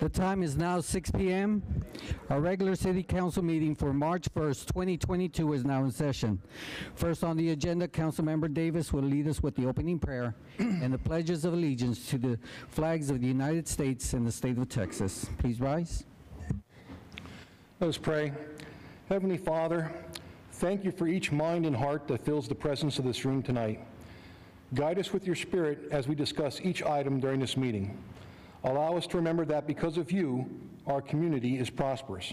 The time is now 6 p.m. Our regular City Council meeting for March 1st, 2022 is now in session. First on the agenda, Councilmember Davis will lead us with the opening prayer and the pledges of allegiance to the flags of the United States and the state of Texas. Please rise. Let us pray. Heavenly Father, thank you for each mind and heart that fills the presence of this room tonight. Guide us with your Spirit as we discuss each item during this meeting. Allow us to remember that because of you, our community is prosperous.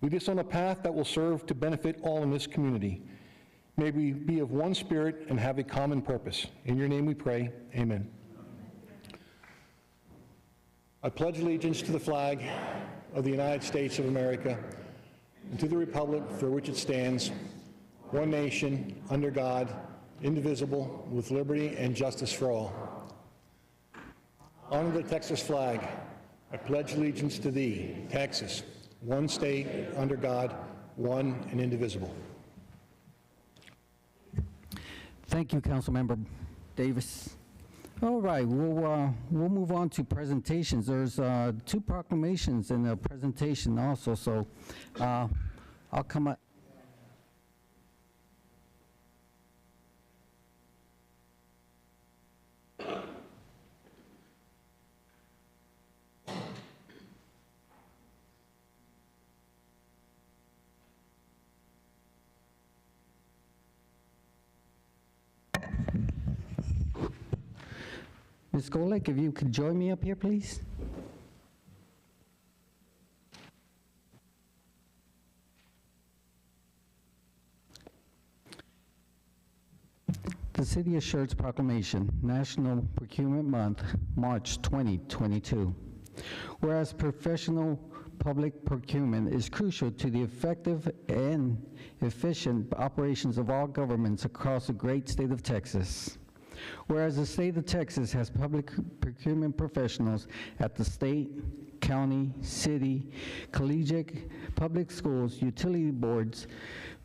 Lead us on a path that will serve to benefit all in this community. May we be of one spirit and have a common purpose. In your name we pray, amen. I pledge allegiance to the flag of the United States of America and to the republic for which it stands, one nation, under God, indivisible, with liberty and justice for all. Honor the Texas flag. I pledge allegiance to thee, Texas, one state, under God, one and indivisible. Thank you, Councilmember Davis. All right, we'll move on to presentations. There's 2 proclamations in the presentation also, so I'll come up. Ms. Golek, if you could join me up here, please. The City of Schertz Proclamation, National Procurement Month, March 2022. Whereas professional public procurement is crucial to the effective and efficient operations of all governments across the great state of Texas. Whereas the state of Texas has public procurement professionals at the state, county, city, collegiate, public schools, utility boards,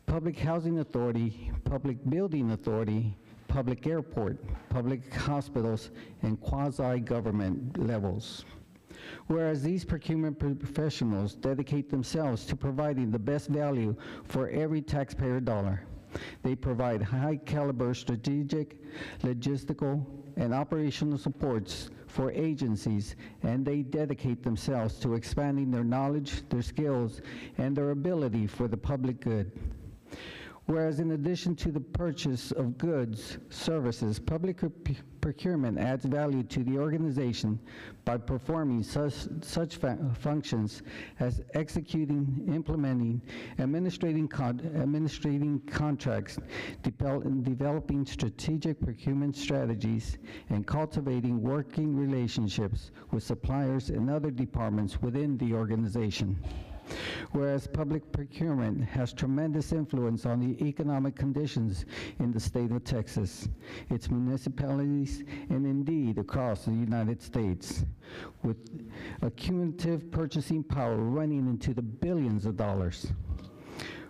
public housing authority, public building authority, public airport, public hospitals, and quasi-government levels. Whereas these procurement professionals dedicate themselves to providing the best value for every taxpayer dollar. They provide high-caliber strategic, logistical, and operational supports for agencies, and they dedicate themselves to expanding their knowledge, their skills, and their ability for the public good. Whereas in addition to the purchase of goods, services, public procurement adds value to the organization by performing such functions as executing, implementing, administrating contracts, developing strategic procurement strategies, and cultivating working relationships with suppliers and other departments within the organization. Whereas public procurement has tremendous influence on the economic conditions in the state of Texas, its municipalities, and indeed across the United States, with a cumulative purchasing power running into the billions of dollars.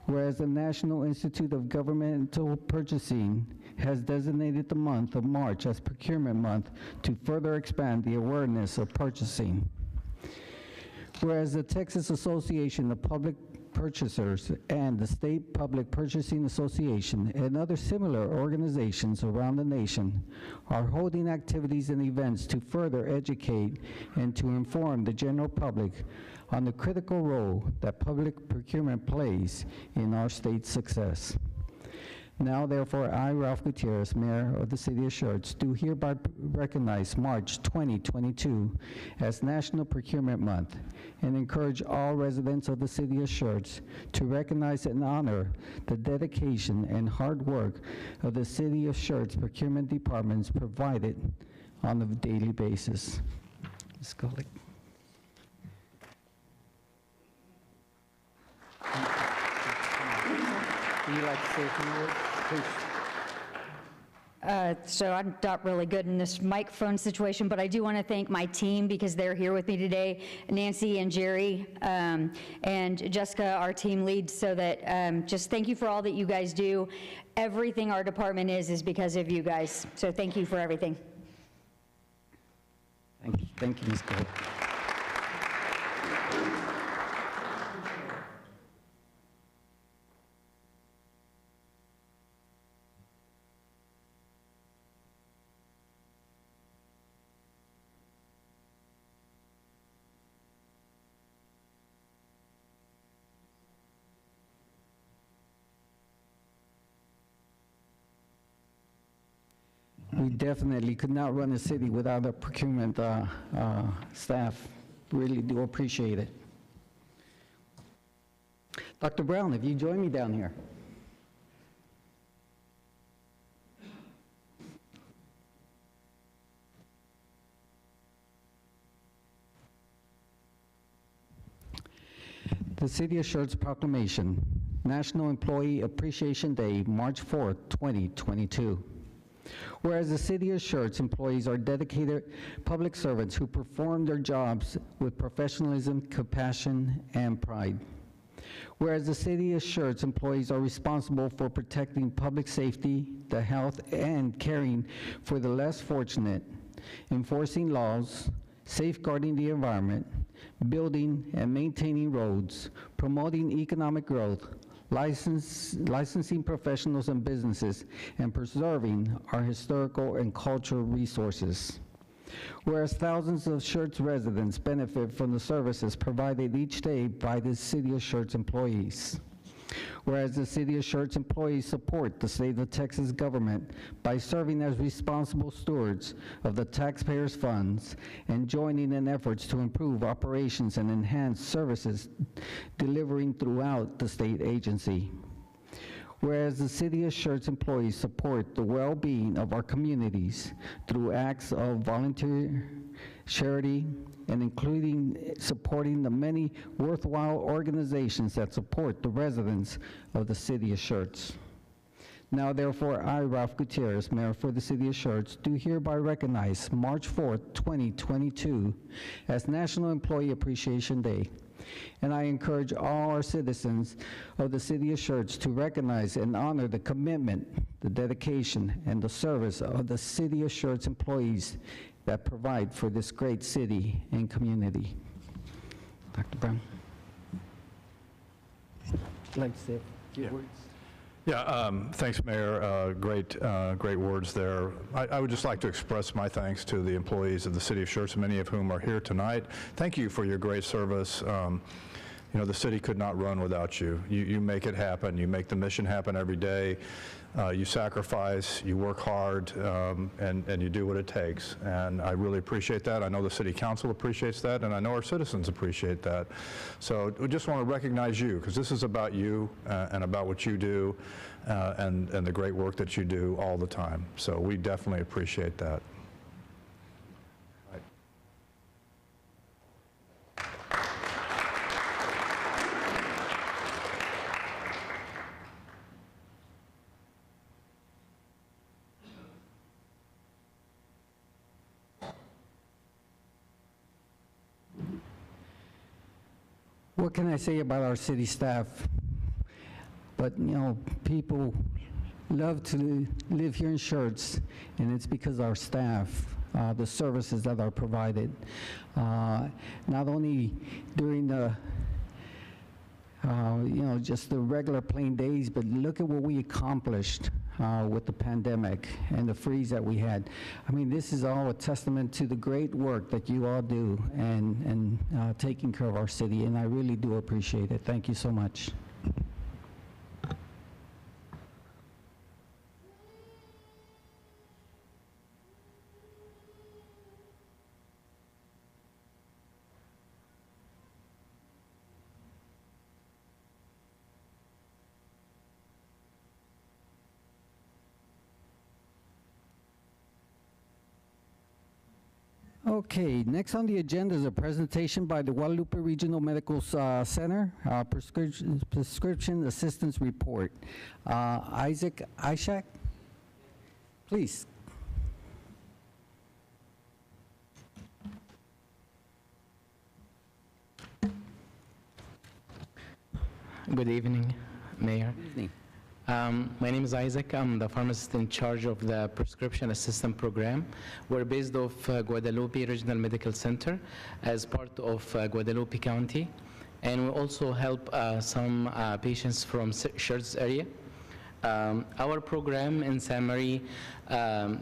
Whereas the National Institute of Governmental Purchasing has designated the month of March as Procurement Month to further expand the awareness of purchasing. Whereas the Texas Association of Public Purchasers and the State Public Purchasing Association and other similar organizations around the nation are holding activities and events to further educate and to inform the general public on the critical role that public procurement plays in our state's success. Now, therefore, I, Ralph Gutierrez, Mayor of the City of Schertz, do hereby recognize March 2022 as National Procurement Month and encourage all residents of the City of Schertz to recognize and honor the dedication and hard work of the City of Schertz procurement departments provided on a daily basis. Ms. Golick. Would you like to say a few words, please? So I'm not really good in this microphone situation, but I do want to thank my team because they're here with me today, Nancy and Jerry and Jessica, our team lead, so that just thank you for all that you guys do. Everything our department is because of you guys, so thank you for everything. Thank you, Ms. Cole. We definitely could not run a city without a procurement staff. Really do appreciate it. Dr. Brown, if you join me down here. The City of Schertz Proclamation, National Employee Appreciation Day, March 4th, 2022. Whereas the City of Schertz employees are dedicated public servants who perform their jobs with professionalism, compassion, and pride. Whereas the City of Schertz employees are responsible for protecting public safety, the health, and caring for the less fortunate, enforcing laws, safeguarding the environment, building and maintaining roads, promoting economic growth, licensing professionals and businesses, and preserving our historical and cultural resources. Whereas thousands of Schertz residents benefit from the services provided each day by the City of Schertz employees. Whereas the City of Schertz employees support the state of Texas government by serving as responsible stewards of the taxpayers' funds and joining in efforts to improve operations and enhance services delivering throughout the state agency. Whereas the City of Schertz employees support the well-being of our communities through acts of volunteer charity, and including supporting the many worthwhile organizations that support the residents of the City of Schertz. Now therefore, I, Ralph Gutierrez, Mayor for the City of Schertz, do hereby recognize March 4th, 2022 as National Employee Appreciation Day. And I encourage all our citizens of the City of Schertz to recognize and honor the commitment, the dedication, and the service of the City of Schertz employees that provide for this great city and community. Dr. Brown. Would you like to say a few words? Yeah, thanks, Mayor. Great words there. I would just like to express my thanks to the employees of the City of Schertz, many of whom are here tonight. Thank you for your great service. You know, the city could not run without you. You make it happen. You make the mission happen every day. You sacrifice, you work hard, and you do what it takes. And I really appreciate that. I know the City Council appreciates that, and I know our citizens appreciate that. So we just want to recognize you, because this is about you and about what you do and the great work that you do all the time. So we definitely appreciate that. What can I say about our city staff? But, you know, people love to live here in Schertz, and it's because of our staff, the services that are provided. Not only during the, you know, just the regular plain days, but look at what we accomplished with the pandemic and the freeze that we had. I mean, this is all a testament to the great work that you all do and taking care of our city, and I really do appreciate it. Thank you so much. Okay, next on the agenda is a presentation by the Guadalupe Regional Medical Center, Prescription Assistance Report. Isaac Ishak, please. Good evening, Mayor. Good evening. My name is Isaac. I'm the pharmacist in charge of the Prescription Assistant Program. We're based off Guadalupe Regional Medical Center as part of Guadalupe County. And we also help some patients from Schertz area. Our program in summary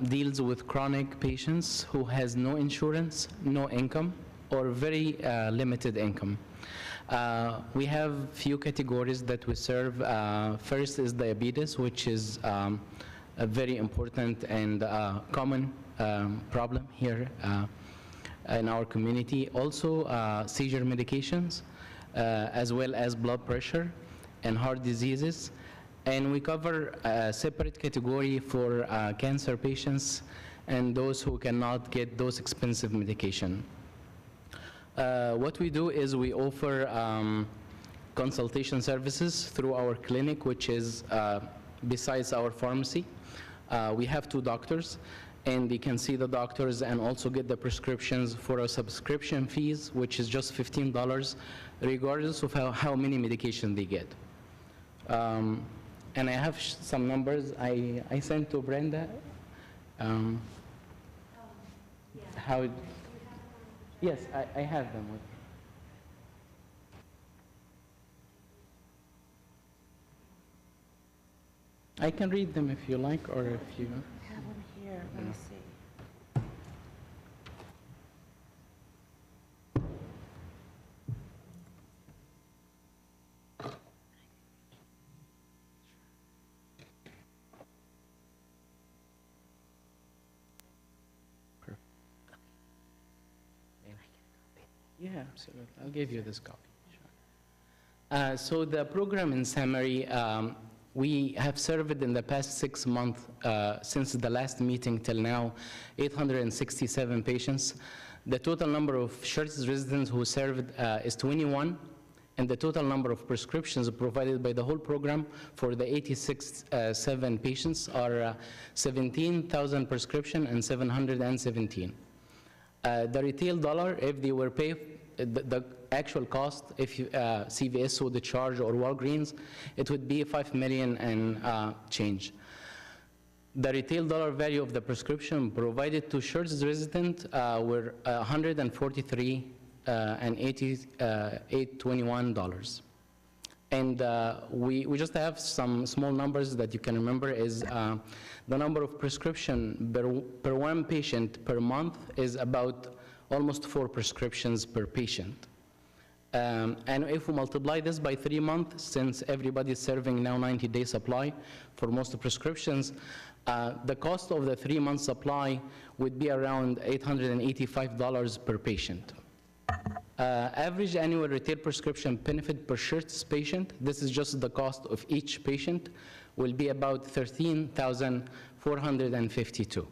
deals with chronic patients who has no insurance, no income, or very limited income. We have few categories that we serve. First is diabetes, which is a very important and common problem here in our community. Also, seizure medications, as well as blood pressure and heart diseases. And we cover a separate category for cancer patients and those who cannot get those expensive medication. What we do is we offer consultation services through our clinic, which is besides our pharmacy. We have 2 doctors, and they can see the doctors and also get the prescriptions for a subscription fees, which is just $15, regardless of how many medication they get. And I have some numbers I sent to Brenda. How? Yes, I have them with me. I can read them if you like, or if you... I have them here, let me see. Yeah, absolutely. I'll give you this copy. Sure. So the program in summary, we have served in the past 6 months, since the last meeting till now, 867 patients. The total number of Schertz residents who served is 21, and the total number of prescriptions provided by the whole program for the 7 patients are 17,000 prescription and 717. The retail dollar, if they were paid, the actual cost, if CVS would charge or Walgreens, it would be $5 million and change. The retail dollar value of the prescription provided to Schertz resident were $143 and $88.21. And we just have some small numbers that you can remember is the number of prescription per 1 patient per month is about almost 4 prescriptions per patient. And if we multiply this by 3 months, since everybody is serving now 90-day supply for most of the prescriptions, the cost of the 3-month supply would be around $885 per patient. Average annual retail prescription benefit per Schertz patient, this is just the cost of each patient, will be about $13,452.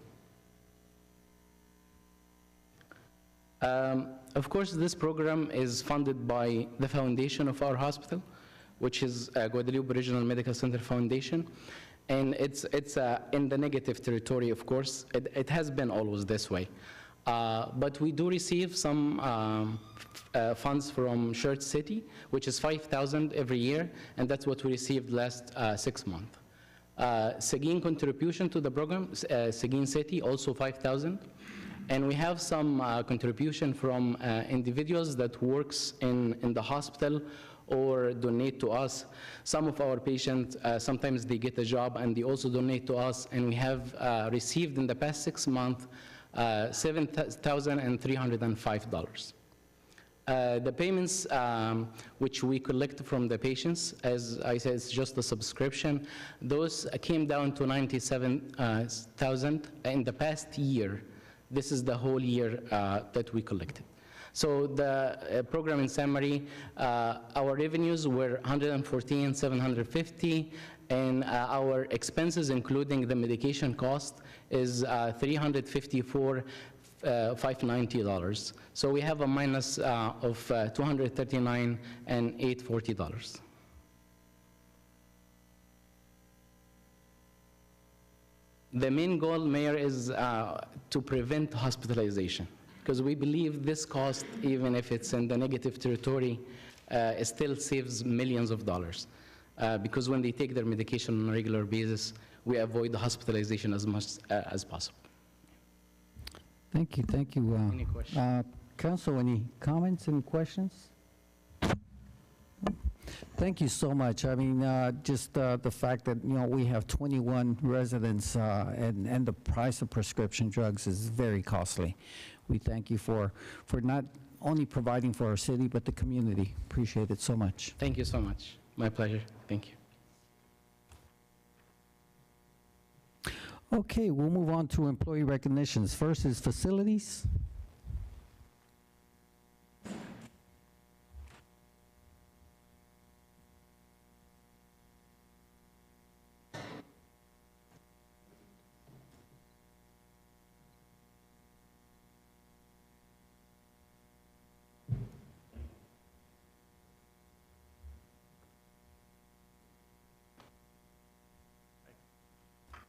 Of course, this program is funded by the foundation of our hospital, which is Guadalupe Regional Medical Center Foundation. And it's in the negative territory, of course. It has been always this way. But we do receive some funds from Schertz City, which is $5,000 every year, and that's what we received last 6 months. Seguin contribution to the program, Seguin City, also $5,000. And we have some contribution from individuals that works in the hospital or donate to us. Some of our patients, sometimes they get a job and they also donate to us, and we have received in the past 6 months $7,305. The payments which we collect from the patients, as I said, it's just a subscription. Those came down to $97,000 in the past year. This is the whole year that we collected. So the program in summary, our revenues were $114,750, and our expenses, including the medication cost, is $354,590. So we have a minus of $239,840. The main goal, Mayor, is to prevent hospitalization, because we believe this cost, even if it's in the negative territory, it still saves millions of dollars. Because when they take their medication on a regular basis, we avoid the hospitalization as much as possible. Thank you, thank you. Any questions? Council, any comments, any questions? Thank you so much. I mean, just the fact that, you know, we have 21 residents and the price of prescription drugs is very costly. We thank you for not only providing for our city, but the community. Appreciate it so much. Thank you so much. My pleasure. Thank you. Okay, we'll move on to employee recognitions. First is facilities.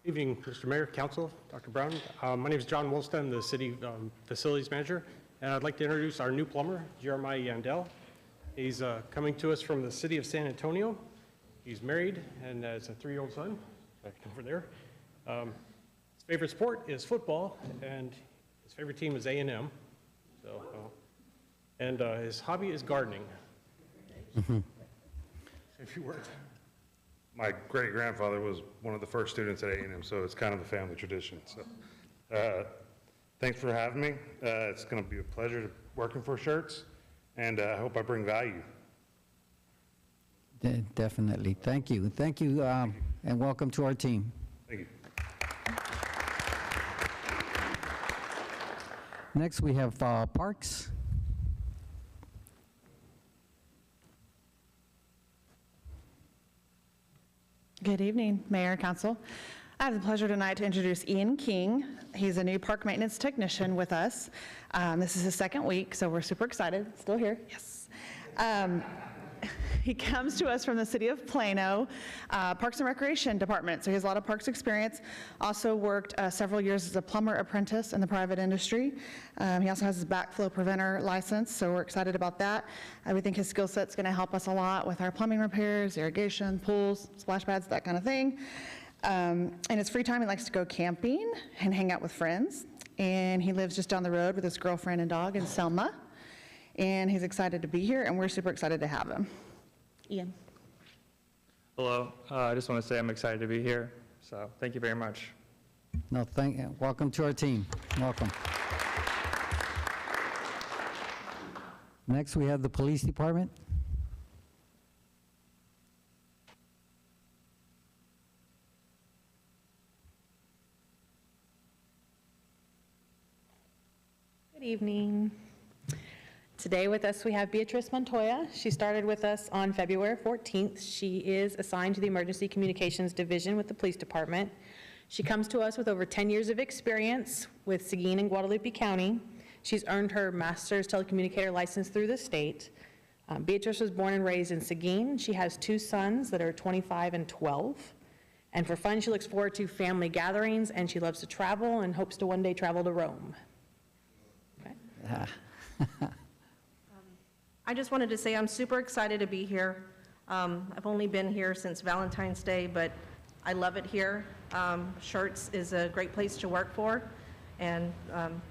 Evening, Mr. Mayor, Council, Dr. Brown. My name is John Wolstead. I'm the City Facilities Manager, and I'd like to introduce our new plumber, Jeremiah Yandel. He's coming to us from the City of San Antonio. He's married and has a 3-year-old son, back over there. His favorite sport is football, and his favorite team is A&M. So, and his hobby is gardening. Say a few words. My great-grandfather was one of the first students at A&M, so it's kind of a family tradition. So, thanks for having me. It's going to be a pleasure working for Schertz, and I hope I bring value. Definitely. Thank you. Thank you, and welcome to our team. Thank you. Next, we have Parks. Good evening, Mayor and Council. I have the pleasure tonight to introduce Ian King. He's a new park maintenance technician with us. This is his second week, so we're super excited. Still here? Yes. He comes to us from the city of Plano, Parks and Recreation Department, so he has a lot of parks experience. Also worked several years as a plumber apprentice in the private industry. He also has his backflow preventer license, so we're excited about that. We think his skill set's going to help us a lot with our plumbing repairs, irrigation, pools, splash pads, that kind of thing. In his free time, he likes to go camping and hang out with friends. And he lives just down the road with his girlfriend and dog in Selma. And he's excited to be here, and we're super excited to have him. Ian. Hello. I just want to say I'm excited to be here. So thank you very much. No, welcome to our team. Welcome. Next, we have the police department. Good evening. Today with us we have Beatrice Montoya. She started with us on February 14th. She is assigned to the Emergency Communications Division with the Police Department. She comes to us with over 10 years of experience with Seguin and Guadalupe County. She's earned her master's telecommunicator license through the state. Beatrice was born and raised in Seguin. She has 2 sons that are 25 and 12. And for fun, she looks forward to family gatherings, and she loves to travel and hopes to one day travel to Rome. Okay. I just wanted to say I'm super excited to be here. I've only been here since Valentine's Day, but I love it here. Schertz is a great place to work for, and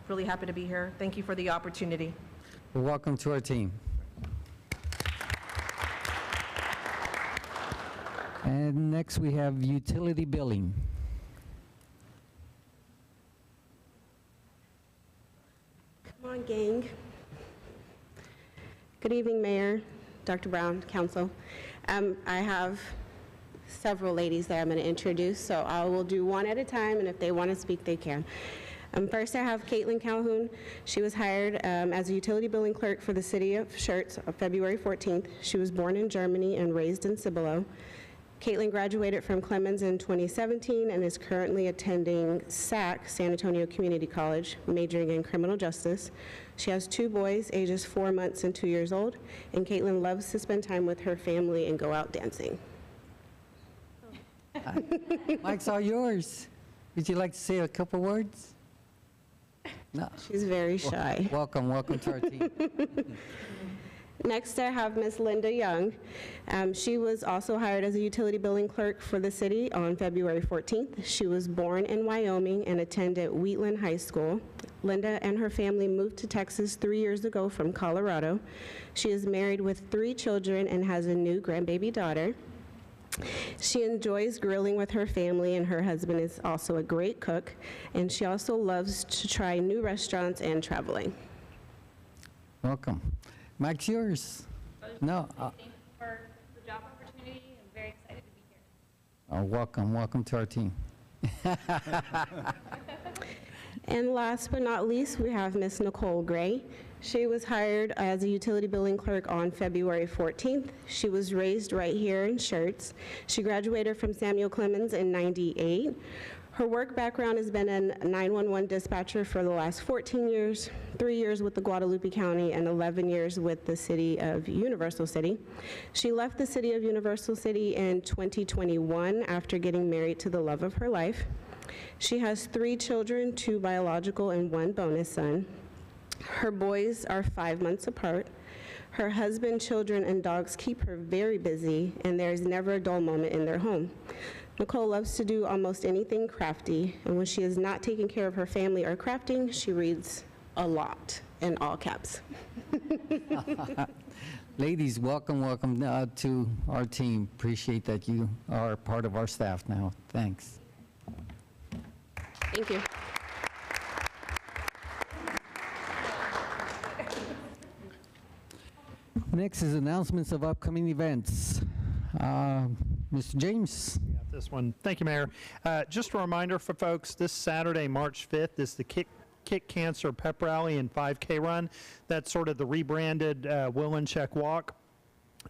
really happy to be here. Thank you for the opportunity. Well, welcome to our team. And next we have utility billing. Come on, gang. Good evening, Mayor, Dr. Brown, Council. I have several ladies that I'm going to introduce, so I will do one at a time, and if they want to speak, they can. First, I have Caitlyn Calhoun. She was hired as a utility billing clerk for the city of Schertz on February 14th. She was born in Germany and raised in Cibolo. Caitlyn graduated from Clemens in 2017 and is currently attending SAC, San Antonio Community College, majoring in criminal justice. She has 2 boys, ages 4 months and 2 years old, and Caitlyn loves to spend time with her family and go out dancing. Mike's all yours. Would you like to say a couple words? No. She's very shy. Welcome to our team. Next, I have Ms. Linda Young. She was also hired as a utility billing clerk for the city on February 14th. She was born in Wyoming and attended Wheatland High School. Linda and her family moved to Texas 3 years ago from Colorado. She is married with 3 children and has a new grandbaby daughter. She enjoys grilling with her family, and her husband is also a great cook, and she also loves to try new restaurants and traveling. Welcome. Mike's yours. No. Thank you for the job opportunity. I'm very excited to be here. Welcome to our team. And last but not least, we have Miss Nicole Gray. She was hired as a utility billing clerk on February 14th. She was raised right here in Schertz. She graduated from Samuel Clemens in '98. Her work background has been a 911 dispatcher for the last 14 years, 3 years with the Guadalupe County, and 11 years with the city of Universal City. She left the city of Universal City in 2021 after getting married to the love of her life. She has 3 children, 2 biological and 1 bonus son. Her boys are 5 months apart. Her husband, children, and dogs keep her very busy, and there's never a dull moment in their home. Nicole loves to do almost anything crafty, and when she is not taking care of her family or crafting, she reads a lot, in all caps. Ladies, welcome to our team. Appreciate that you are part of our staff now. Thanks. Thank you. Next is announcements of upcoming events. Mr. James. This one. Thank you, Mayor. Just a reminder for folks, this Saturday, March 5th, is the Kick Cancer Pep Rally and 5K Run. That's sort of the rebranded Will and Check Walk.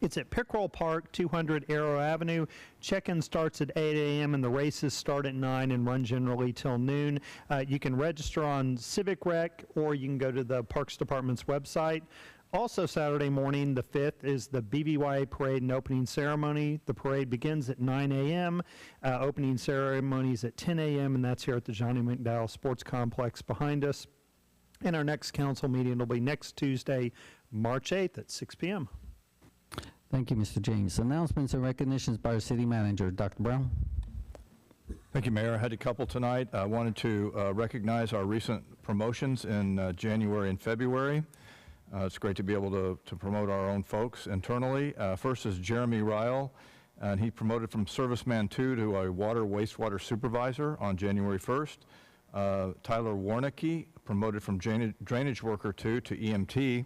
It's at Pickerel Park, 200 Arrow Avenue. Check-in starts at 8 a.m. and the races start at 9 and run generally till noon. You can register on Civic Rec, or you can go to the Parks Department's website. Also Saturday morning, the 5th, is the BVYA Parade and Opening Ceremony. The parade begins at 9 a.m., opening ceremonies at 10 a.m., and that's here at the Johnny McDowell Sports Complex behind us. And our next council meeting will be next Tuesday, March 8th at 6 p.m. Thank you, Mr. James. Announcements and recognitions by our city manager. Dr. Brown. Thank you, Mayor. I had a couple tonight. I wanted to recognize our recent promotions in January and February. It's great to be able to promote our own folks internally. First is Jeremy Ryle, and he promoted from Serviceman 2 to a water wastewater supervisor on January 1st. Tyler Warnicki promoted from drainage worker 2 to EMT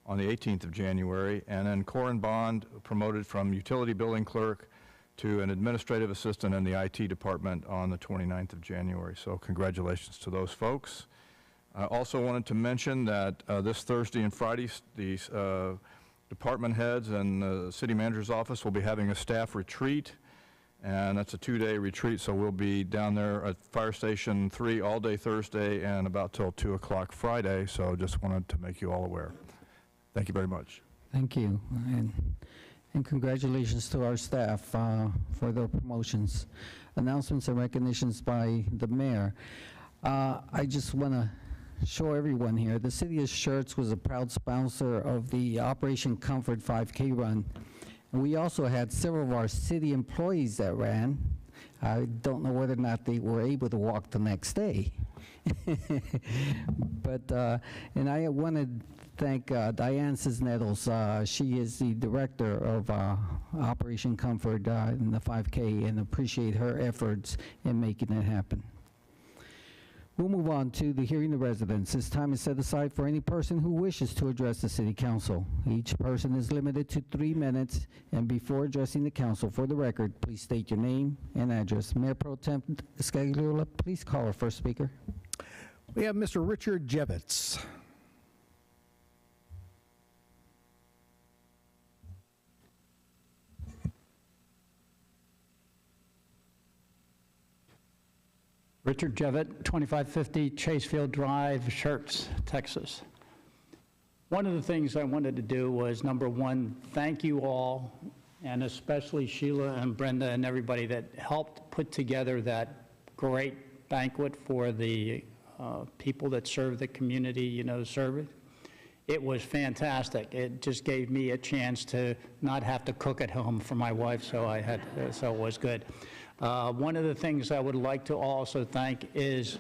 on the 18th of January. And then Corin Bond promoted from utility billing clerk to an administrative assistant in the IT department on the 29th of January. So congratulations to those folks. I also wanted to mention that this Thursday and Friday, the department heads and the city manager's office will be having a staff retreat, and that's a 2-day retreat, so we'll be down there at Fire Station 3 all day Thursday and about till 2 o'clock Friday, so just wanted to make you all aware. Thank you very much. Thank you, and congratulations to our staff for their promotions. Announcements and recognitions by the mayor. I just want to show everyone here, the city of Schertz was a proud sponsor of the Operation Comfort 5K Run. And we also had several of our city employees that ran. I don't know whether or not they were able to walk the next day. But, and I want to thank Diane Cisneros. She is the director of Operation Comfort in the 5K, and appreciate her efforts in making it happen. We'll move on to the hearing of residents. This time is set aside for any person who wishes to address the city council. Each person is limited to 3 minutes, and before addressing the council, for the record, please state your name and address. Mayor Pro Tem Scagliola, please call our first speaker. We have Mr. Richard Jevitz. Richard Jevett, 2550 Chasefield Drive, Schertz, Texas. One of the things I wanted to do was, number one, thank you all, and especially Sheila and Brenda and everybody that helped put together that great banquet for the people that serve the community, serve it. It was fantastic. It just gave me a chance to not have to cook at home for my wife, so it was good. One of the things I would like to also thank is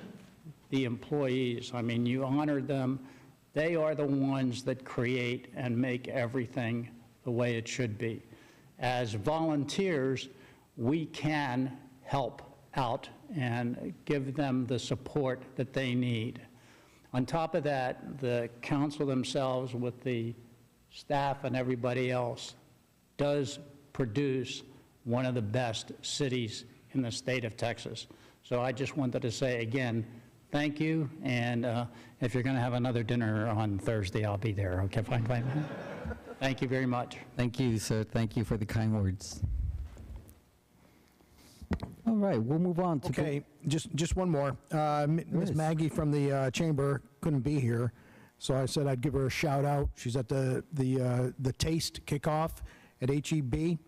the employees. I mean, you honored them. They are the ones that create and make everything the way it should be. As volunteers, we can help out and give them the support that they need. On top of that, the council themselves with the staff and everybody else does produce one of the best cities in the state of Texas. So I just wanted to say again, thank you, and if you're going to have another dinner on Thursday, I'll be there. Okay, fine. Thank you very much. Thank you, sir. Thank you for the kind words. All right, we'll move on to... Okay, just one more. Ms. Maggie from the chamber couldn't be here, so I said I'd give her a shout out. She's at the Taste Kickoff at HEB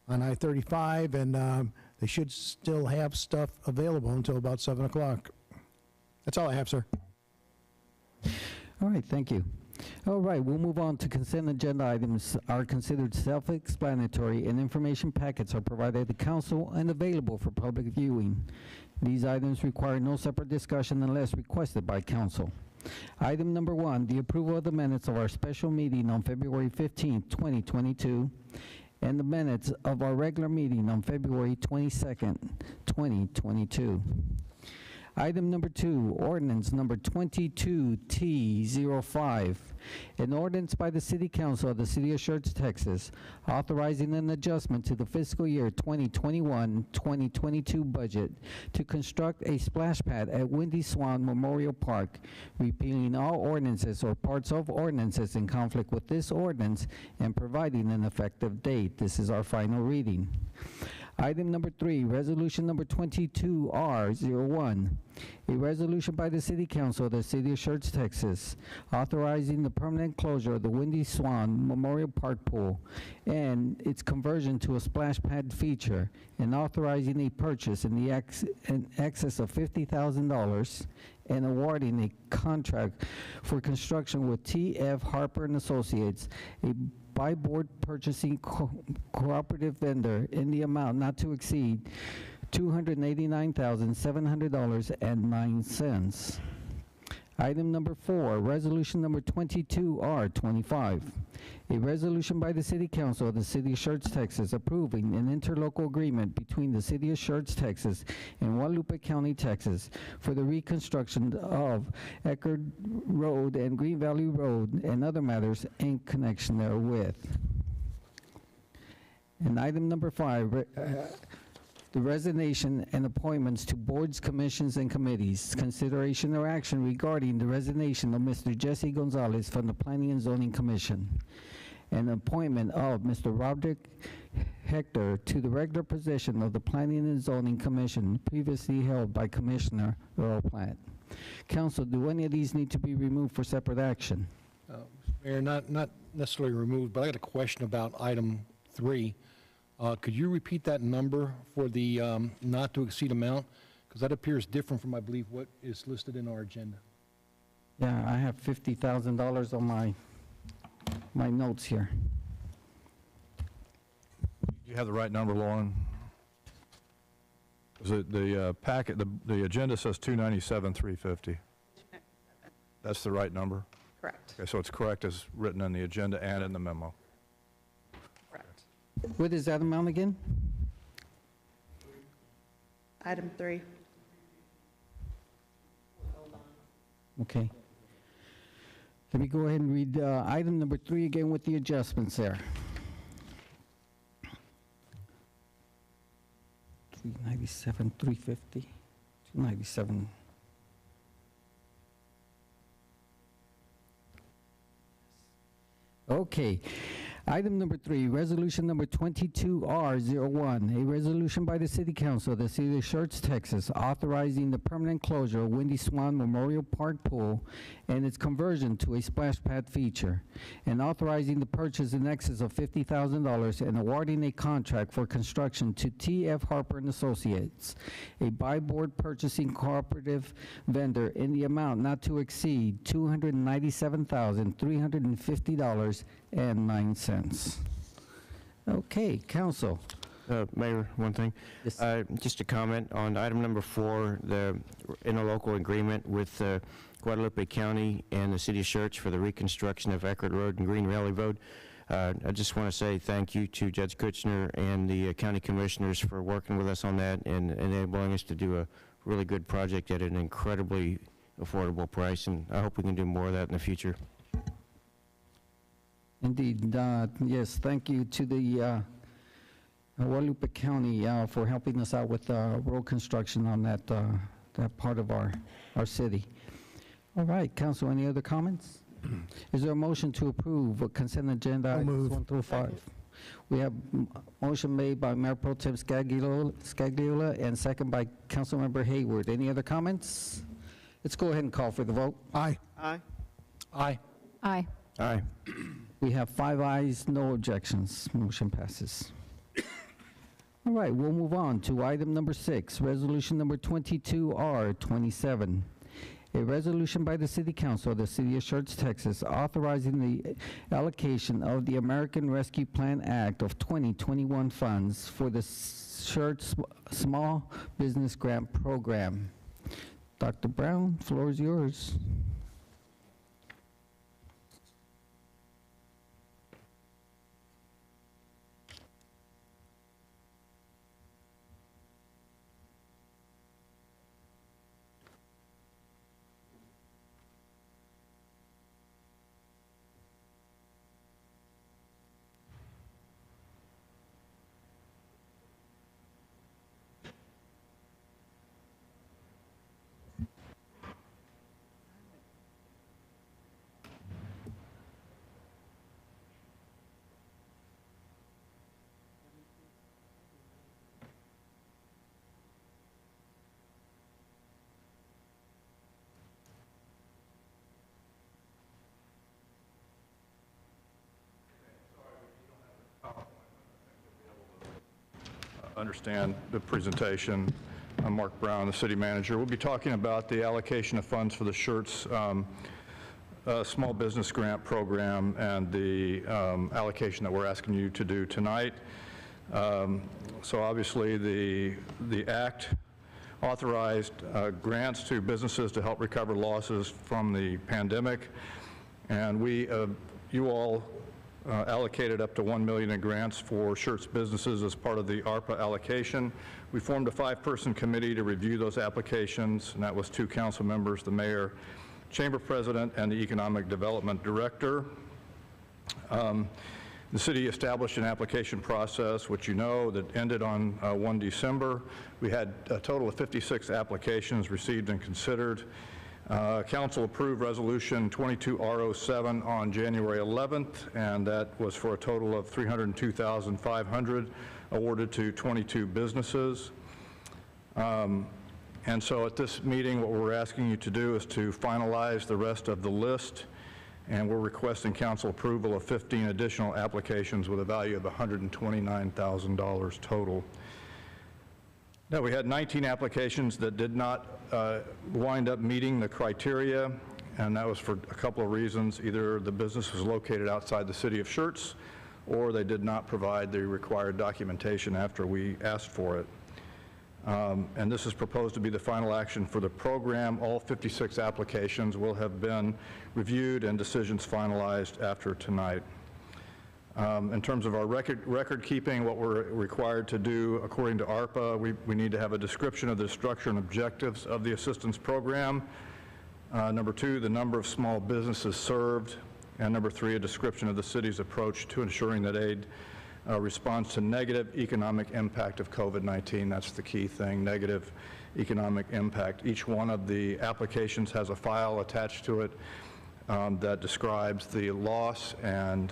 on I-35, and they should still have stuff available until about 7 o'clock. That's all I have, sir. All right, thank you. All right, we'll move on to consent agenda items are considered self-explanatory, and information packets are provided to council and available for public viewing. These items require no separate discussion unless requested by council. Item number 1, the approval of the minutes of our special meeting on February 15, 2022, and the minutes of our regular meeting on February 22nd, 2022. Item number 2, ordinance number 22T05, an ordinance by the City Council of the City of Schertz, Texas, authorizing an adjustment to the fiscal year 2021-2022 budget to construct a splash pad at Windy Swan Memorial Park, repealing all ordinances or parts of ordinances in conflict with this ordinance and providing an effective date. This is our final reading. Item number 3, resolution number 22R01, a resolution by the City Council of the City of Schertz, Texas, authorizing the permanent closure of the Windy Swan Memorial Park pool and its conversion to a splash pad feature, and authorizing a purchase in excess of $50,000 and awarding a contract for construction with T.F. Harper and Associates, a by board purchasing cooperative vendor in the amount not to exceed $289,700.09. Item number 4, resolution number 22R25, a resolution by the City Council of the City of Schertz, Texas, approving an interlocal agreement between the City of Schertz, Texas, and Guadalupe County, Texas, for the reconstruction of Eckerd Road and Green Valley Road and other matters in connection therewith. And item number 5, the resignation and appointments to boards, commissions, and committees. Consideration or action regarding the resignation of Mr. Jesse Gonzalez from the Planning and Zoning Commission, and appointment of Mr. Roderick Hector to the regular position of the Planning and Zoning Commission previously held by Commissioner Earl Platt. Council, do any of these need to be removed for separate action? Mayor, not necessarily removed, but I got a question about item 3. Could you repeat that number for the not to exceed amount? Because that appears different from, I believe, what is listed in our agenda. Yeah, I have $50,000 on my notes here. You have the right number, Lauren? Is it the packet, the agenda says 297,350. That's the right number? Correct. Okay, so it's correct as written in the agenda and in the memo. Correct. What is that amount again? Item 3. Okay. Let me go ahead and read item number 3 again with the adjustments there. 397, 350, 297. Okay. Item number 3, resolution number 22R01, a resolution by the City Council of the City of Schertz, Texas, authorizing the permanent closure of Windy Swan Memorial Park pool and its conversion to a splash pad feature, and authorizing the purchase in excess of $50,000 and awarding a contract for construction to T.F. Harper and Associates, a by-board purchasing cooperative vendor in the amount not to exceed $297,350.09. Okay, Council. Mayor, one thing. Yes. Just a comment on item number 4, the interlocal agreement with Guadalupe County and the City of Schertz for the reconstruction of Eckerd Road and Green Valley Road. I just want to say thank you to Judge Kuchner and the county commissioners for working with us on that and enabling us to do a really good project at an incredibly affordable price, and I hope we can do more of that in the future. Indeed, yes, thank you to the Guadalupe County for helping us out with road construction on that part of our city. All right, council, any other comments? Is there a motion to approve a consent agenda items 1 through 5? We have motion made by Mayor Pro Tem Scagliola and second by Councilmember Hayward. Any other comments? Let's go ahead and call for the vote. Aye. Aye. Aye. Aye. Aye. We have 5 ayes, no objections. Motion passes. All right, we'll move on to item number 6, resolution number 22R27. A resolution by the City Council of the City of Schertz, Texas, authorizing the allocation of the American Rescue Plan Act of 2021 funds for the Schertz Small Business Grant Program. Dr. Brown, floor is yours. Understand the presentation. I'm Mark Brown, the city manager. We'll be talking about the allocation of funds for the Schertz Small Business Grant Program and the allocation that we're asking you to do tonight. So obviously the act authorized grants to businesses to help recover losses from the pandemic, and you all allocated up to $1 million in grants for Schertz businesses as part of the ARPA allocation. We formed a 5-person committee to review those applications, and that was 2 council members, the mayor, chamber president, and the economic development director. The city established an application process, which you know, that ended on 1 December. We had a total of 56 applications received and considered. Council approved Resolution 22R07 on January 11th, and that was for a total of $302,500 awarded to 22 businesses. And so at this meeting, what we're asking you to do is to finalize the rest of the list, and we're requesting council approval of 15 additional applications with a value of $129,000 total. Now, we had 19 applications that did not wind up meeting the criteria, and that was for a couple of reasons. Either the business was located outside the city of Schertz, or they did not provide the required documentation after we asked for it. And this is proposed to be the final action for the program. All 56 applications will have been reviewed and decisions finalized after tonight. In terms of our record keeping, what we're required to do according to ARPA, we need to have a description of the structure and objectives of the assistance program. Number 2, the number of small businesses served. And number 3, a description of the city's approach to ensuring that aid responds to negative economic impact of COVID-19. That's the key thing, negative economic impact. Each one of the applications has a file attached to it that describes the loss and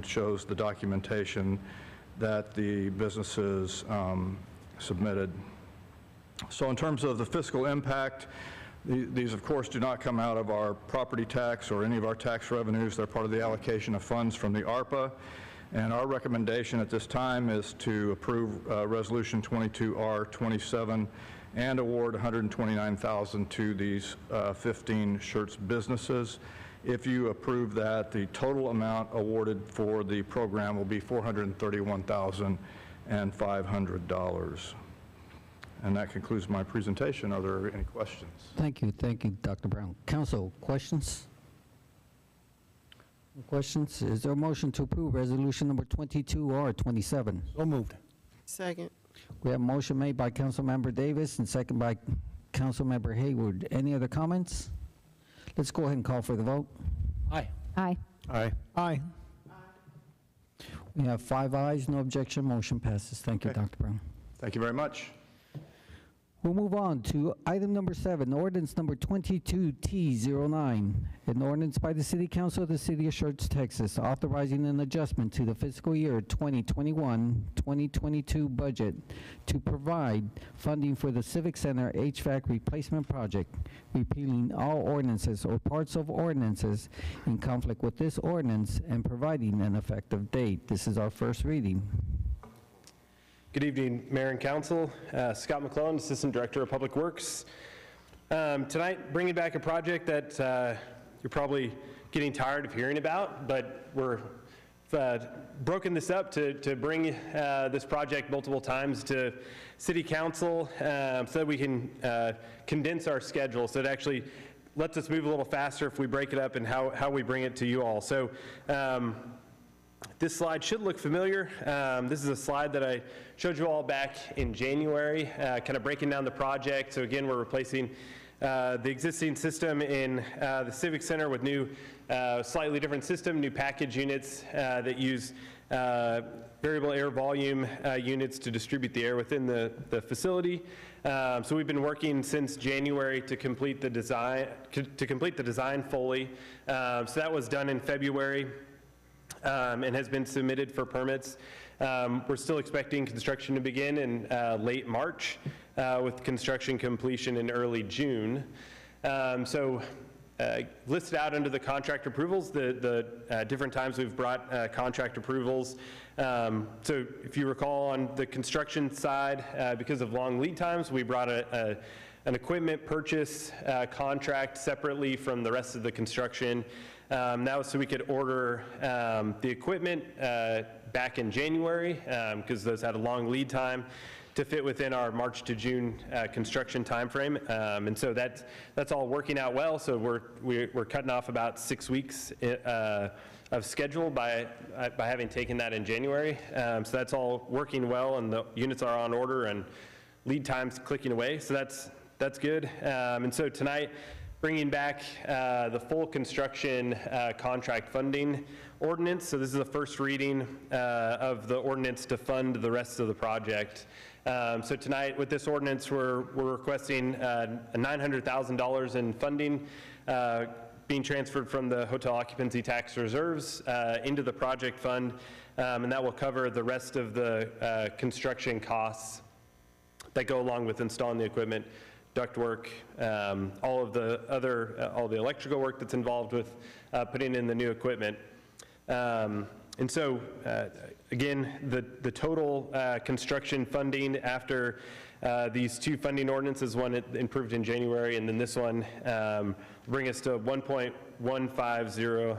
shows the documentation that the businesses submitted. So in terms of the fiscal impact, these of course do not come out of our property tax or any of our tax revenues. They're part of the allocation of funds from the ARPA. And our recommendation at this time is to approve Resolution 22R27 and award $129,000 to these 15 Schertz businesses. If you approve that, the total amount awarded for the program will be $431,500. And that concludes my presentation. Are there any questions? Thank you, Dr. Brown. Council, questions? No questions? Is there a motion to approve resolution number 22R27? So moved. Second. We have a motion made by Councilmember Davis and second by Councilmember Hayward. Any other comments? Let's go ahead and call for the vote. Aye. Aye. Aye. Aye. We have 5 ayes, no objection, motion passes. Thank you, Okay. Dr. Brown. Thank you very much. We'll move on to item number 7, ordinance number 22T09, an ordinance by the City Council of the City of Schertz, Texas, authorizing an adjustment to the fiscal year 2021-2022 budget to provide funding for the Civic Center HVAC replacement project, repealing all ordinances or parts of ordinances in conflict with this ordinance and providing an effective date. This is our first reading. Good evening, Mayor and Council. Scott McClellan, Assistant Director of Public Works. Tonight, bringing back a project that you're probably getting tired of hearing about, but we're broken this up to bring this project multiple times to City Council so that we can condense our schedule, so it actually lets us move a little faster if we break it up and how we bring it to you all. So this slide should look familiar. This is a slide that I showed you all back in January, kind of breaking down the project. So again, we're replacing the existing system in the Civic Center with new, slightly different system, new package units that use variable air volume units to distribute the air within the facility. So we've been working since January to complete the design, fully. So that was done in February. And has been submitted for permits. We're still expecting construction to begin in late March with construction completion in early June. Listed out under the contract approvals, the different times we've brought contract approvals. So if you recall, on the construction side, because of long lead times, we brought an equipment purchase contract separately from the rest of the construction. That was so we could order the equipment back in January, because those had a long lead time to fit within our March to June construction timeframe. And so that's all working out well. So we're cutting off about 6 weeks of schedule by having taken that in January. So that's all working well, and the units are on order and lead times clicking away. So that's good. And so tonight, bringing back the full construction contract funding ordinance. So this is the first reading of the ordinance to fund the rest of the project. So tonight with this ordinance, we're requesting $900,000 in funding being transferred from the hotel occupancy tax reserves into the project fund, and that will cover the rest of the construction costs that go along with installing the equipment, ductwork, all the electrical work that's involved with putting in the new equipment. And so, again, the total construction funding after these two funding ordinances, one improved in January, and then this one will bring us to $1.150 or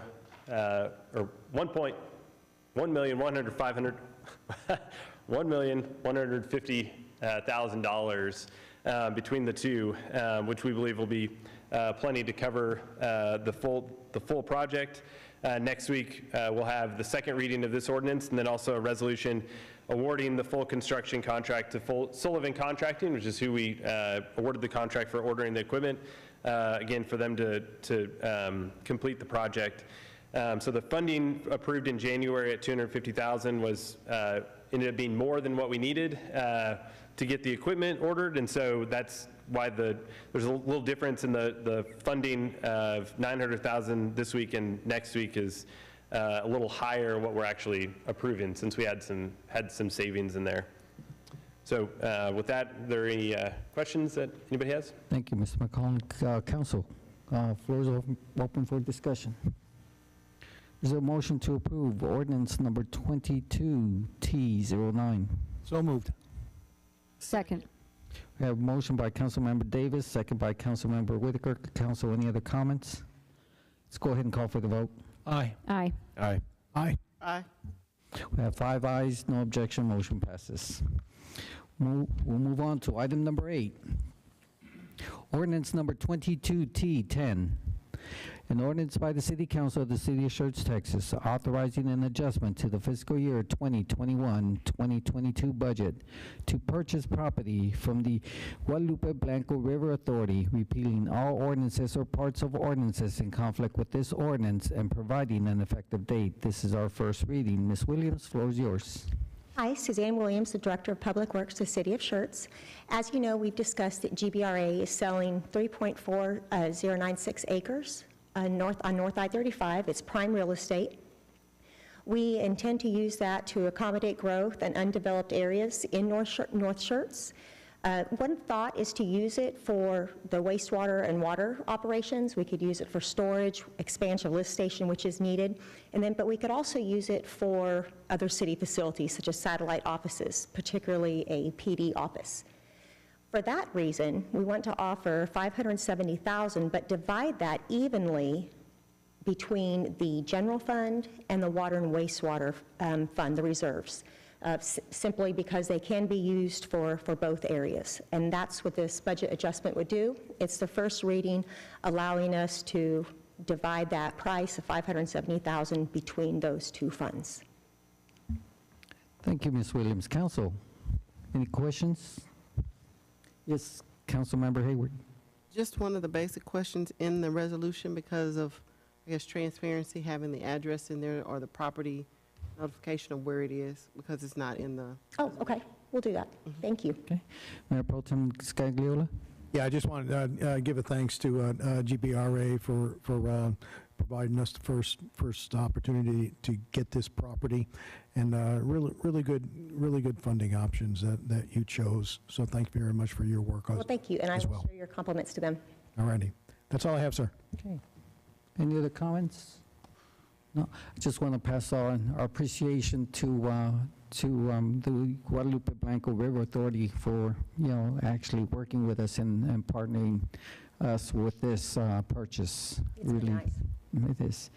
$1,150,000 between the two, which we believe will be plenty to cover the full project. Next week, we'll have the second reading of this ordinance, and then also a resolution awarding the full construction contract to Sullivan Contracting, which is who we awarded the contract for ordering the equipment, again, for them to complete the project. So the funding approved in January at $250,000 was ended up being more than what we needed to get the equipment ordered, and so that's why there's a little difference in the funding of $900,000 this week, and next week is a little higher what we're actually approving, since we had some savings in there. So with that, are there any questions that anybody has? Thank you, Mr. McCollum. Council, floor is open for discussion. Is there a motion to approve ordinance number 22T09? So moved. Second. We have a motion by Councilmember Davis, second by Councilmember Whitaker. Council, any other comments? Let's go ahead and call for the vote. Aye. Aye. Aye. Aye. Aye. We have 5 ayes, no objection, motion passes. We'll move on to item number 8. Ordinance number 22T10, An ordinance by the City Council of the City of Schertz, Texas, authorizing an adjustment to the fiscal year 2021-2022 budget to purchase property from the Guadalupe Blanco River Authority, repealing all ordinances or parts of ordinances in conflict with this ordinance and providing an effective date. This is our first reading. Ms. Williams, floor is yours. Hi, Suzanne Williams, the Director of Public Works, the City of Schertz. As you know, we've discussed that GBRA is selling 3.4096 acres on North I-35. It's prime real estate. We intend to use that to accommodate growth in undeveloped areas in North Schertz. One thought is to use it for the wastewater and water operations. We could use it for storage, expansion of lift station, which is needed, but we could also use it for other city facilities, such as satellite offices, particularly a PD office. For that reason, we want to offer $570,000, but divide that evenly between the general fund and the water and wastewater fund, the reserves. Simply because they can be used for both areas. And that's what this budget adjustment would do. It's the first reading, allowing us to divide that price of $570,000 between those two funds. Thank you, Ms. Williams. Council, any questions? Yes, Councilmember Hayward. Just one of the basic questions in the resolution because of, I guess, transparency, having the address in there or the property notification of where it is, because it's not in the... Oh, okay. We'll do that. Thank you. Okay. Mayor Pro Tem Scagliola? Yeah, I just wanted to give a thanks to GBRA for providing us the first opportunity to get this property, and really good funding options that you chose. So thank you very much for your work. Well, thank you, and I will share your compliments to them. All righty. That's all I have, sir. Okay. Any other comments? No, I just want to pass on our appreciation to the Guadalupe Blanco River Authority for, actually working with us and partnering us with this purchase. It's really nice. It is.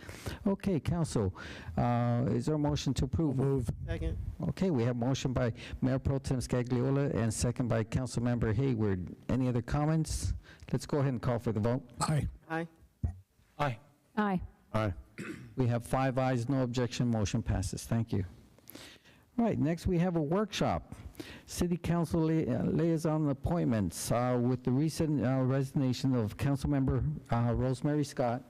Okay, Council, is there a motion to approve? Move. Second. Okay, we have motion by Mayor Pro Tem Scagliola and second by Councilmember Hayward. Any other comments? Let's go ahead and call for the vote. Aye. Aye. Aye. Aye. Aye. We have 5 ayes, no objection, motion passes. Thank you. All right, next we have a workshop. City Council liaison appointments with the recent resignation of Councilmember Rosemary Scott.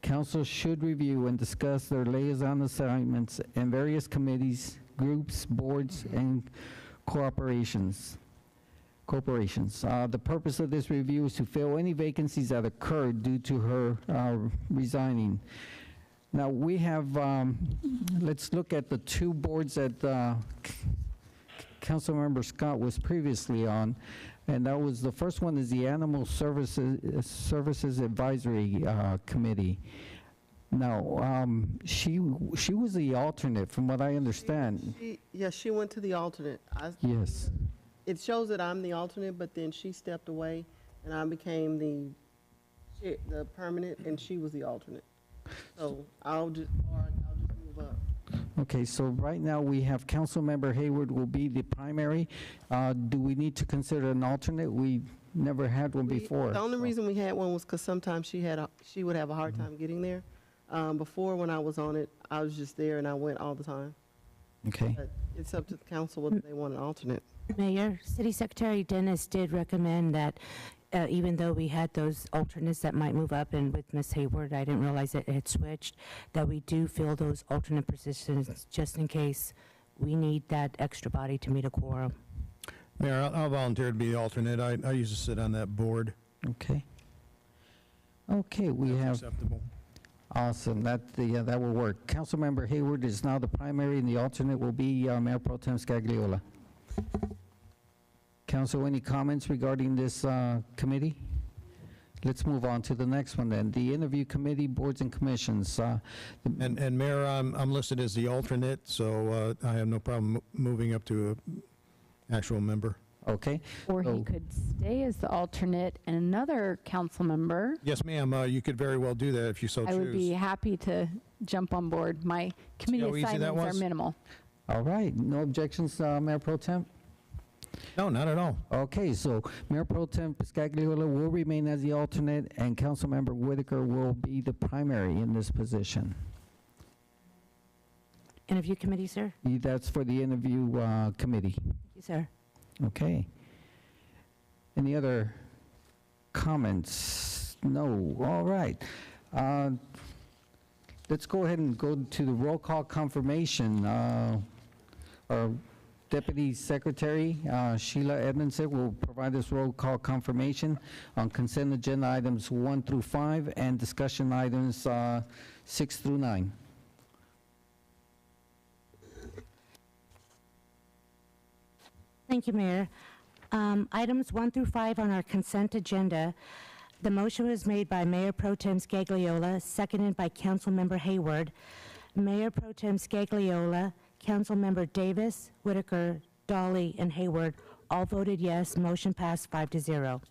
Council should review and discuss their liaison assignments and various committees, groups, boards, and corporations. The purpose of this review is to fill any vacancies that occurred due to her resigning. Now, we have, let's look at the 2 boards that Councilmember Scott was previously on, and that was, the first one is the Animal Services Advisory Committee. Now, she was the alternate, from what I understand. Yes, she went to the alternate. Yes. It shows that I'm the alternate, but then she stepped away, and I became the permanent, and she was the alternate. So I'll just move up. Okay, so right now we have Councilmember Hayward will be the primary. Do we need to consider an alternate? We never had one before. The only reason we had one was because sometimes she would have a hard time getting there. Before, when I was on it, I was just there, and I went all the time. Okay. But it's up to the council whether they want an alternate. Mayor, City Secretary Dennis did recommend that even though we had those alternates that might move up, and with Ms. Hayward, I didn't realize that it had switched, that we do fill those alternate positions just in case we need that extra body to meet a quorum. Mayor, I'll volunteer to be the alternate. I used to sit on that board. Okay. Okay, we have. Acceptable. Awesome. That will work. Councilmember Hayward is now the primary, and the alternate will be Mayor Pro Tem Scagliola. Council, any comments regarding this committee? Let's move on to the next one then. The interview committee, boards and commissions. And Mayor, I'm listed as the alternate, so I have no problem moving up to an actual member. Okay. Or he could stay as the alternate and another council member. Yes, ma'am. You could very well do that if you so choose. I would be happy to jump on board. My committee assignments are minimal. All right. No objections, Mayor Pro Tem? No, not at all. Okay, so Mayor Pro Tem Scagliola will remain as the alternate, and Councilmember Whitaker will be the primary in this position. Interview committee, sir? That's for the interview committee. Thank you, sir. Okay. Any other comments? No. All right. Let's go ahead and go to the roll call confirmation. Our Deputy Secretary, Sheila Edmondson, will provide us roll call confirmation on consent agenda items 1 through 5 and discussion items 6 through 9. Thank you, Mayor. Items 1 through 5 on our consent agenda. The motion was made by Mayor Pro Tem Scagliola, seconded by Councilmember Hayward. Mayor Pro Tem Scagliola, Councilmember Davis, Whitaker, Dolly, and Hayward all voted yes. Motion passed 5-0.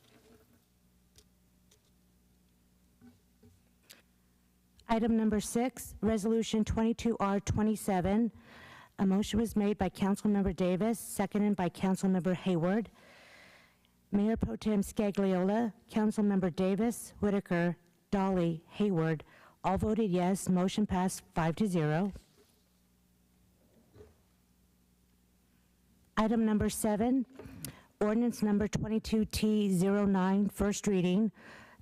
Item number 6, Resolution 22R27. A motion was made by Councilmember Davis, seconded by Councilmember Hayward. Mayor Pro Tem Scagliola, Councilmember Davis, Whitaker, Dolly, Hayward all voted yes. Motion passed 5-0. Item number 7, ordinance number 22T09, first reading.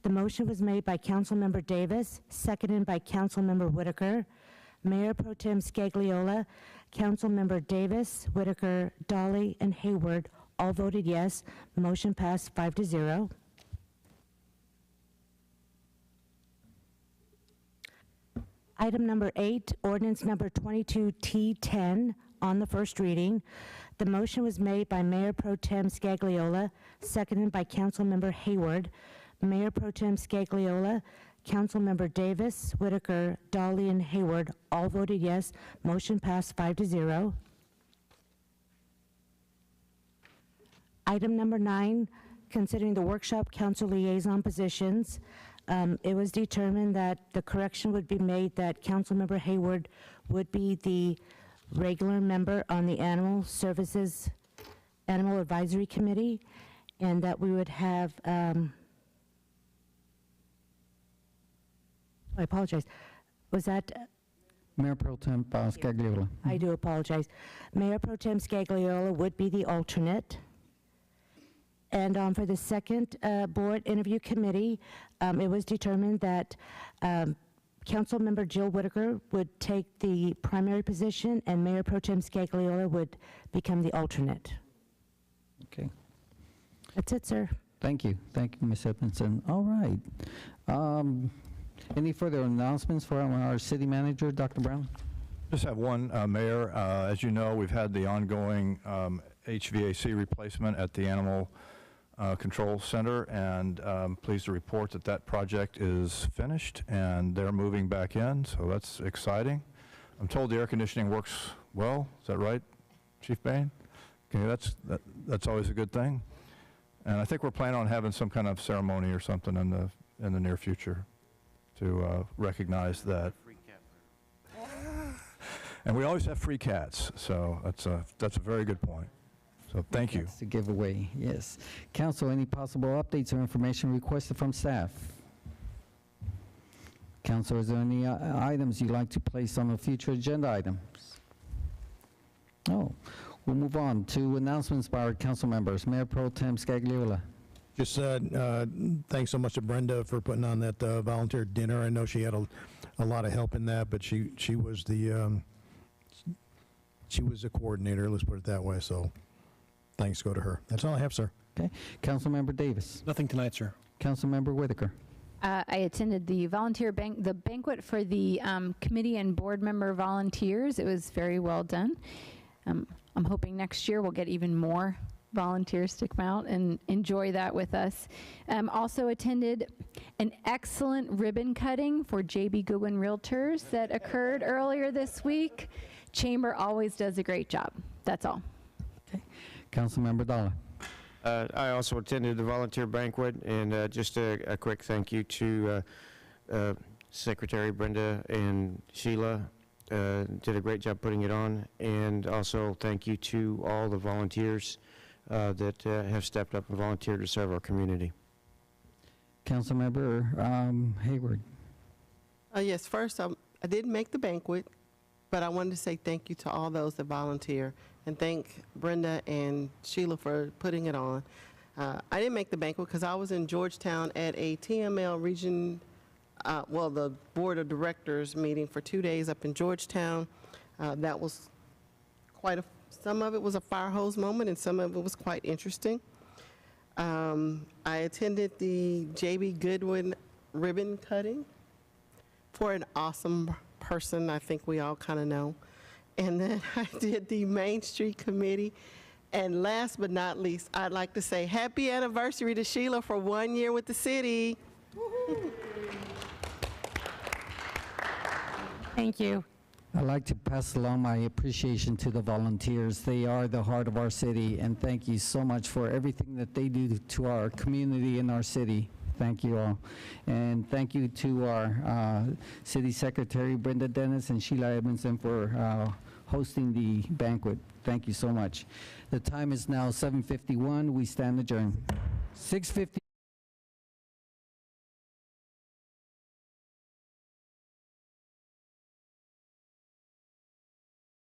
The motion was made by Councilmember Davis, seconded by Councilmember Whitaker. Mayor Pro Tem Scagliola, Councilmember Davis, Whitaker, Dolly, and Hayward all voted yes. Motion passed 5-0. Item number 8, ordinance number 22T10 on the first reading. The motion was made by Mayor Pro Tem Scagliola, seconded by Councilmember Hayward. Mayor Pro Tem Scagliola, Councilmember Davis, Whitaker, Dolly, and Hayward all voted yes. Motion passed 5-0. Item number 9, considering the workshop council liaison positions, it was determined that the correction would be made that Councilmember Hayward would be the regular member on the Animal Advisory Committee, and that we would have, I apologize, was that? Mayor Pro Tem Scagliola. I do apologize. Mayor Pro Tem Scagliola would be the alternate. And for the second board interview committee, it was determined that Councilmember Jill Whitaker would take the primary position and Mayor Pro Tem Scagliola would become the alternate. Okay. That's it, sir. Thank you. Thank you, Ms. Edmondson. All right. Any further announcements for our city manager, Dr. Brown? Just have one, Mayor. As you know, we've had the ongoing HVAC replacement at the Animal Control Center, and pleased to report that that project is finished and they're moving back in, so that's exciting. I'm told the air conditioning works well. Is that right, Chief Bain? Okay, that's always a good thing. And I think we're planning on having some kind of ceremony or something in the near future to recognize that. And we always have free cats, so that's a very good point. So thank you. That's the giveaway, yes. Council, any possible updates or information requested from staff? Council, is there any items you'd like to place on the future agenda items? No. We'll move on to announcements by our council members. Mayor Pro Tem Scagliola. Just thanks so much to Brenda for putting on that volunteer dinner. I know she had a lot of help in that, but she was the coordinator, let's put it that way, so thanks go to her. That's all I have, sir. Okay. Councilmember Davis. Nothing tonight, sir. Councilmember Whitaker. I attended the the banquet for the committee and board member volunteers. It was very well done. I'm hoping next year we'll get even more volunteers to come out and enjoy that with us. Also attended an excellent ribbon cutting for J.B. Goodwin Realtors that occurred earlier this week. Chamber always does a great job. That's all. Okay. Councilmember Dollar. I also attended the volunteer banquet, and just a quick thank you to Secretary Brenda and Sheila. Did a great job putting it on, and also thank you to all the volunteers that have stepped up and volunteered to serve our community. Councilmember Hayward. Yes, first, I didn't make the banquet, but I wanted to say thank you to all those that volunteer, and thank Brenda and Sheila for putting it on. I didn't make the banquet because I was in Georgetown at a TML region, the Board of Directors meeting for 2 days up in Georgetown. That was some of it was a fire hose moment, and some of it was quite interesting. I attended the J.B. Goodwin ribbon cutting for an awesome person I think we all kind of know. And then I did the Main Street Committee. And last but not least, I'd like to say happy anniversary to Sheila for 1 year with the city. Thank you. I'd like to pass along my appreciation to the volunteers. They are the heart of our city, and thank you so much for everything that they do to our community and our city. Thank you all. And thank you to our City Secretary, Brenda Dennis, and Sheila Edmondson for hosting the banquet. Thank you so much. The time is now 7:51. We stand adjourned. 6:50.